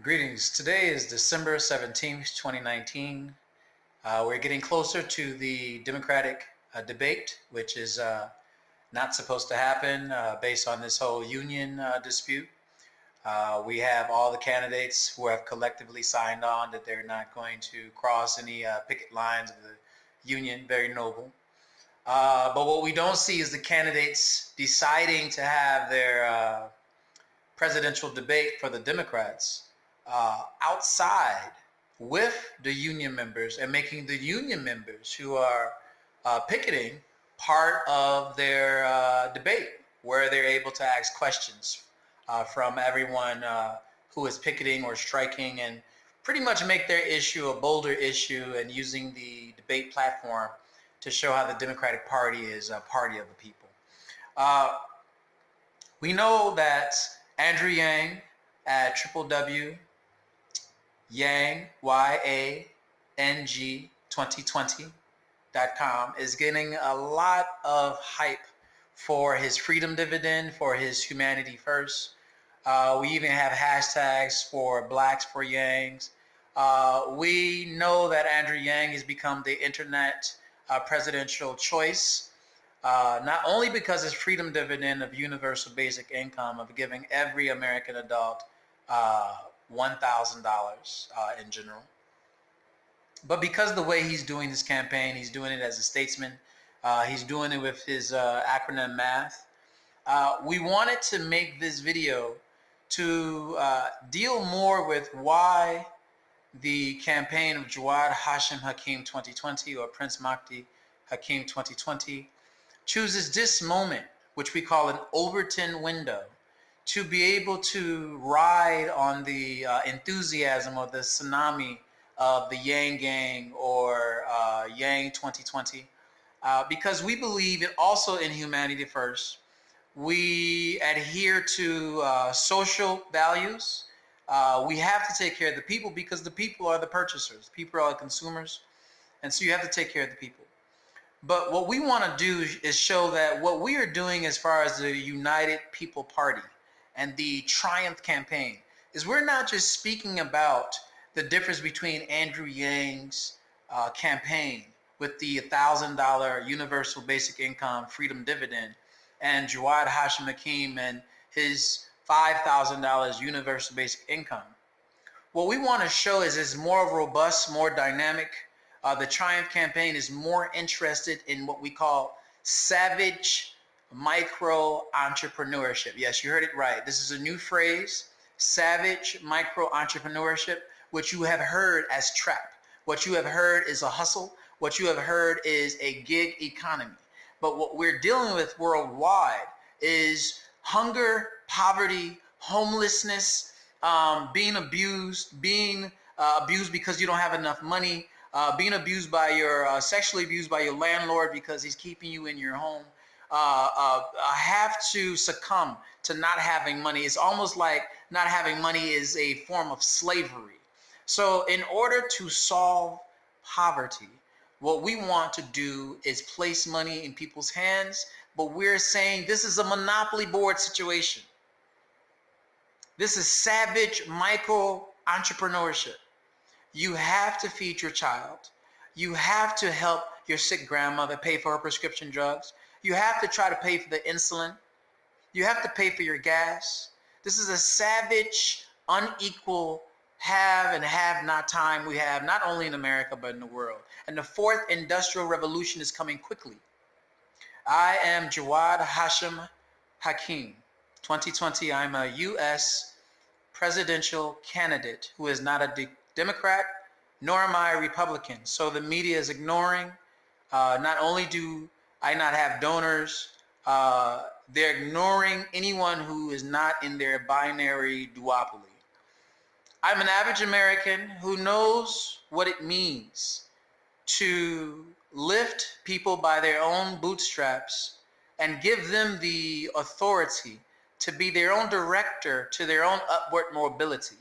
Greetings. Today is December 17th, 2019. We're getting closer to the Democratic debate, which is not supposed to happen based on this whole union dispute. We have all the candidates who have collectively signed on that they're not going to cross any picket lines of the union. Very noble. But what we don't see is the candidates deciding to have their presidential debate for the Democrats outside with the union members and making the union members who are picketing part of their debate, where they're able to ask questions from everyone who is picketing or striking and pretty much make their issue a bolder issue and using the debate platform to show how the Democratic Party is a party of the people. We know that Andrew Yang at www.yang, Y-A-N-G 2020.com is getting a lot of hype for his freedom dividend, for his humanity first. We even have hashtags for Blacks for Yangs. We know that Andrew Yang has become the internet presidential choice, not only because his freedom dividend of universal basic income of giving every American adult $1,000 in general, but because the way he's doing this campaign, he's doing it as a statesman, he's doing it with his acronym math. We wanted to make this video to deal more with why the campaign of JAWAD HASHEM HAKEEM 2020 or Prince MAHDI HAKEEM 2020 chooses this moment, which we call an Overton window, to be able to ride on the enthusiasm or the tsunami of the Yang Gang or Yang 2020, because we believe it also in humanity first. We adhere to social values. We have to take care of the people because the people are the purchasers, people are the consumers, and so you have to take care of the people. But what we want to do is show that what we are doing as far as the United People Party and the Triumph campaign is we're not just speaking about the difference between Andrew Yang's campaign with the $1,000 universal basic income freedom dividend and Jawad Hashim Hakeem and his $5,000 universal basic income. What we want to show is it's more robust, more dynamic. The Triumph campaign is more interested in what we call savage micro-entrepreneurship. Yes, you heard it right. This is a new phrase, savage micro-entrepreneurship, which you have heard as trap. What you have heard is a hustle. What you have heard is a gig economy. But what we're dealing with worldwide is hunger, poverty, homelessness, being abused because you don't have enough money, being abused by your, sexually abused by your landlord because he's keeping you in your home. Have to succumb to not having money. It's almost like not having money is a form of slavery. So in order to solve poverty, what we want to do is place money in people's hands, but we're saying this is a monopoly board situation. This is savage micro-entrepreneurship. You have to feed your child. You have to help your sick grandmother pay for her prescription drugs. You have to try to pay for the insulin. You have to pay for your gas. This is a savage, unequal have and have not time we have, not only in America, but in the world. And the fourth industrial revolution is coming quickly. I am Jawad Hashim Hakeem. 2020, I'm a U.S. presidential candidate who is not a Democrat, nor am I a Republican. So the media is ignoring. Not only do I not have donors, they're ignoring anyone who is not in their binary duopoly. I'm an average American who knows what it means to lift people by their own bootstraps and give them the authority to be their own director to their own upward mobility.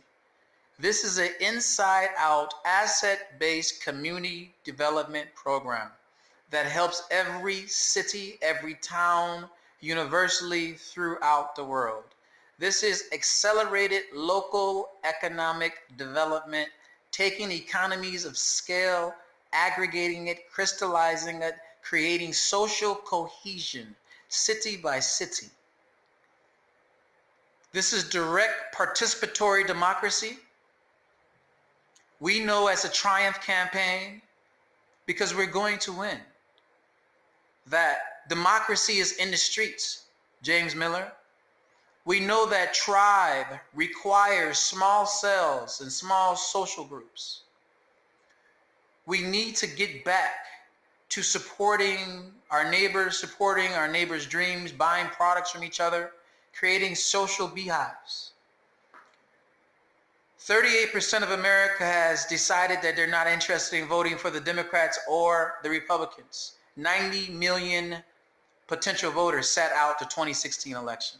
This is an inside-out, asset-based community development program that helps every city, every town, universally throughout the world. This is accelerated local economic development, taking economies of scale, aggregating it, crystallizing it, creating social cohesion, city by city. This is direct participatory democracy. We know as a Triumph campaign, because we're going to win, that democracy is in the streets, James Miller. We know that tribe requires small cells and small social groups. We need to get back to supporting our neighbors' dreams, buying products from each other, creating social beehives. 38% of America has decided that they're not interested in voting for the Democrats or the Republicans. 90 million potential voters sat out the 2016 election.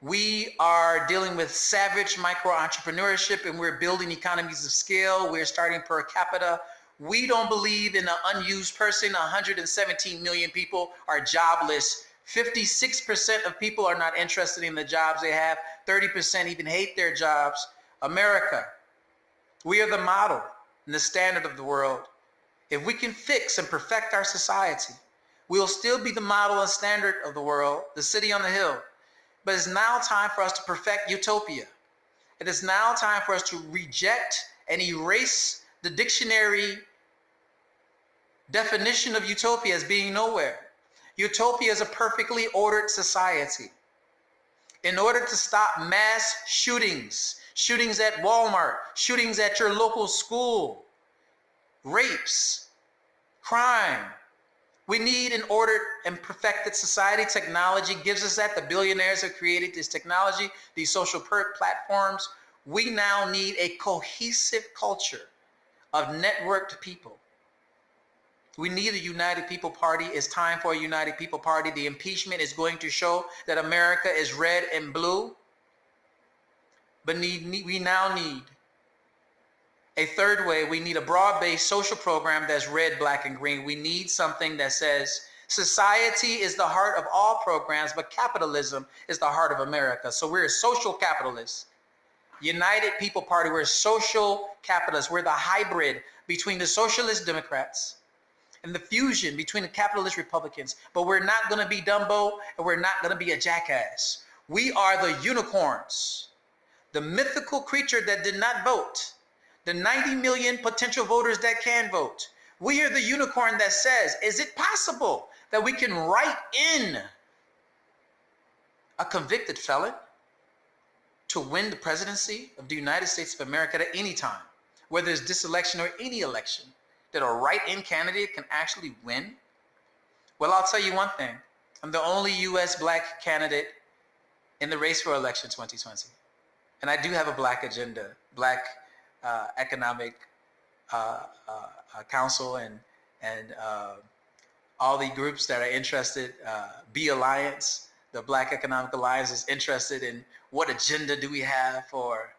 We are dealing with savage micro-entrepreneurship, and we're building economies of scale. We're starting per capita. We don't believe in an unused person. 117 million people are jobless. 56% of people are not interested in the jobs they have. 30% even hate their jobs. America, we are the model and the standard of the world. If we can fix and perfect our society, we'll still be the model and standard of the world, the city on the hill. But it's now time for us to perfect utopia. It is now time for us to reject and erase the dictionary definition of utopia as being nowhere. Utopia is a perfectly ordered society. In order to stop mass shootings, shootings at Walmart, shootings at your local school, rapes, crime, we need an ordered and perfected society. Technology gives us that. The billionaires have created this technology, these social platforms. We now need a cohesive culture of networked people. We need a united people party. It's time for a united people party. The impeachment is going to show that America is red and blue. But we now need a third way. We need a broad-based social program that's red, black, and green. We need something that says society is the heart of all programs, but capitalism is the heart of America. So we're social capitalists. United People Party, we're social capitalists. We're the hybrid between the socialist Democrats and the fusion between the capitalist Republicans. But we're not going to be Dumbo, and we're not going to be a jackass. We are the unicorns, the mythical creature that did not vote, the 90 million potential voters that can vote. We are the unicorn that says, is it possible that we can write in a convicted felon to win the presidency of the United States of America at any time, whether it's this election or any election, that a write-in candidate can actually win? Well, I'll tell you one thing. I'm the only U.S. black candidate in the race for election 2020. And I do have a black agenda, black economic council and all the groups that are interested. B Alliance, the Black Economic Alliance, is interested in what agenda do we have for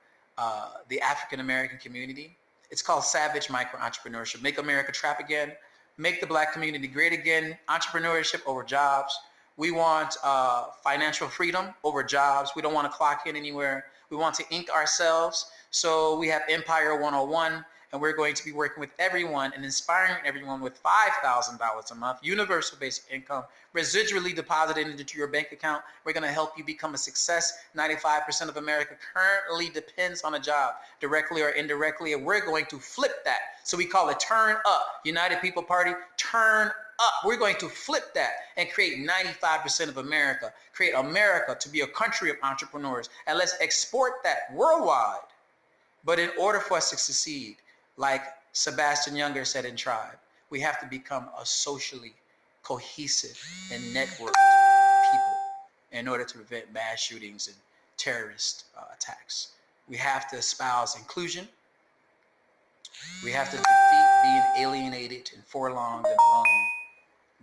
the African American community. It's called Savage Micro-Entrepreneurship. Make America trap again. Make the black community great again. Entrepreneurship over jobs. We want financial freedom over jobs. We don't want to clock in anywhere. We want to ink ourselves. So we have Empire 101, and we're going to be working with everyone and inspiring everyone with $5,000 a month, universal basic income, residually deposited into your bank account. We're going to help you become a success. 95% of America currently depends on a job, directly or indirectly, and we're going to flip that. So we call it Turn Up. United People Party, turn up. We're going to flip that and create 95% of America, create America to be a country of entrepreneurs, and let's export that worldwide. But in order for us to succeed, like Sebastian Younger said in Tribe, we have to become a socially cohesive and networked people in order to prevent mass shootings and terrorist attacks. We have to espouse inclusion. We have to defeat being alienated and forlorn and alone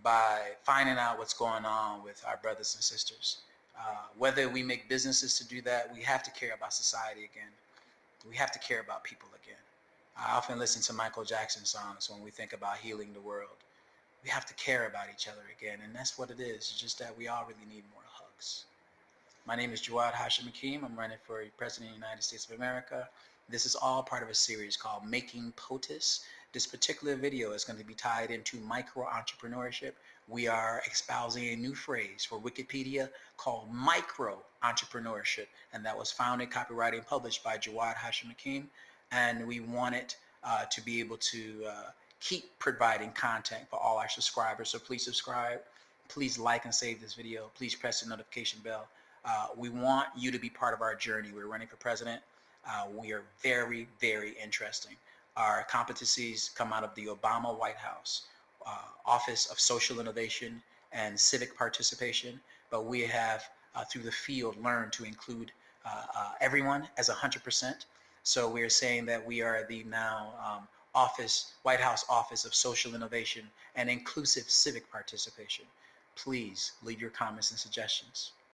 by finding out what's going on with our brothers and sisters. Whether we make businesses to do that, we have to care about society again. We have to care about people again. I often listen to Michael Jackson songs when we think about healing the world. We have to care about each other again, and that's what it is. It's just that we all really need more hugs. My name is JAWAD HAKEEM. I'm running for President of the United States of America. This is all part of a series called Making POTUS. This particular video is going to be tied into micro-entrepreneurship. We are espousing a new phrase for Wikipedia called micro-entrepreneurship, and that was founded, copyrighted, and published by JAWAD HAKEEM. And we want it to be able to keep providing content for all our subscribers. So please subscribe. Please like and save this video. Please press the notification bell. We want you to be part of our journey. We're running for president. We are very, very interesting. Our competencies come out of the Obama White House, Office of Social Innovation and Civic Participation, but we have, through the field, learned to include everyone as 100%. So we're saying that we are the now White House Office of Social Innovation and Inclusive Civic Participation. Please leave your comments and suggestions.